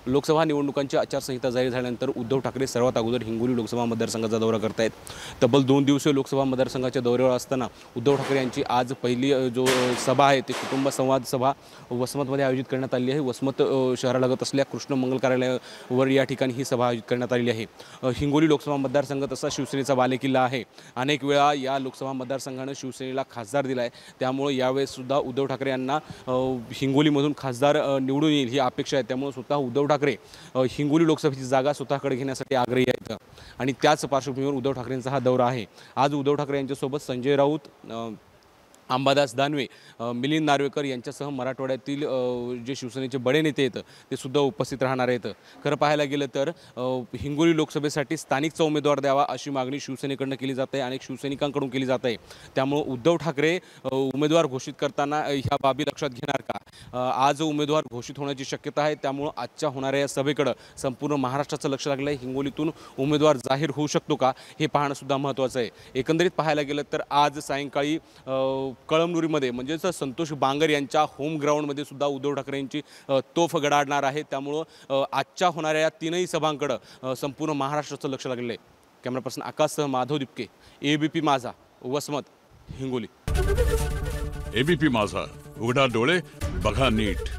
लोकसभा निवडणुकांची आचारसंहिता जाहीर झाल्यानंतर उद्धव ठाकरे सर्वात अगोदर हिंगोली लोकसभा मतदारसंघाचा दौरा करतायत। तब्बल 2 दिवसीय लोकसभा मतदारसंघाच्या दौऱ्यावर असताना उद्धव ठाकरे यांची आज पहिली जो सभा आहे ती कुटुंब संवाद सभा वसमतमध्ये आयोजित करण्यात आली आहे। वसमत शहरालगत असलेल्या कृष्ण मंगल कार्यालयावर या ठिकाणी ही सभा आयोजित करण्यात आलेली आहे। हिंगोली लोकसभा मतदारसंघ तसा शिवसेनेचा बालेकिल्ला आहे। अनेक वेळा या लोकसभा मतदारसंघाने शिवसेनेला खासदार दिला आहे, त्यामुळे यावेळेस सुद्धा उद्धव ठाकरे यांना हिंगोलीमधून खासदार निवडून येईल ही अपेक्षा आहे। त्यामुळे स्वतः उद्धव ठाकरे हिंगोली लोकसभेची जागा स्वतःकडे घेण्यासाठी आग्रही आहेत आणि त्याच पार्श्वभूमीवर उद्धव ठाकरेंचा हा दौरा आहे। आज उद्धव ठाकरे यांच्यासोबत संजय राऊत, अंबादास दानवे, मिलिंद नार्वेकर यांच्यासह मराठवाड्यातील जे शिवसेनेचे बडे नेते आहेत ते सुद्धा उपस्थित राहणार आहेत। खरं पाहायला गेलं तर हिंगोली लोकसभेसाठी स्थानिकचा उमेदवार द्यावा अशी मागणी शिवसेनेकडून केली जाते, अनेक शिवसैनिकांकडून केली जात आहे। त्यामुळे उद्धव ठाकरे उमेदवार घोषित करताना ह्या बाबी लक्षात घेणार का? आज उमेदवार घोषित होण्याची शक्यता आहे, त्यामुळे आजच्या होणाऱ्या या सभेकडे संपूर्ण महाराष्ट्राचं लक्ष लागलं आहे। हिंगोलीतून उमेदवार जाहीर होऊ शकतो का हे पाहणं सुद्धा महत्त्वाचं आहे। एकंदरीत पाहायला गेलं तर आज सायंकाळी कळमनुरीमध्ये म्हणजेच संतोष बांगर यांच्या होम ग्राउंडमध्ये सुद्धा उद्धव ठाकरे यांची तोफ गडाडणार आहे। त्यामुळे आजच्या होणाऱ्या या तीनही सभांकडे संपूर्ण महाराष्ट्राचं लक्ष लागलेलं आहे। Camera person आकाशसह Madhav Dipke, ABP माझा, वसमत, हिंगोली। एबीपी माझा, उघडा डोळे बघा नीट।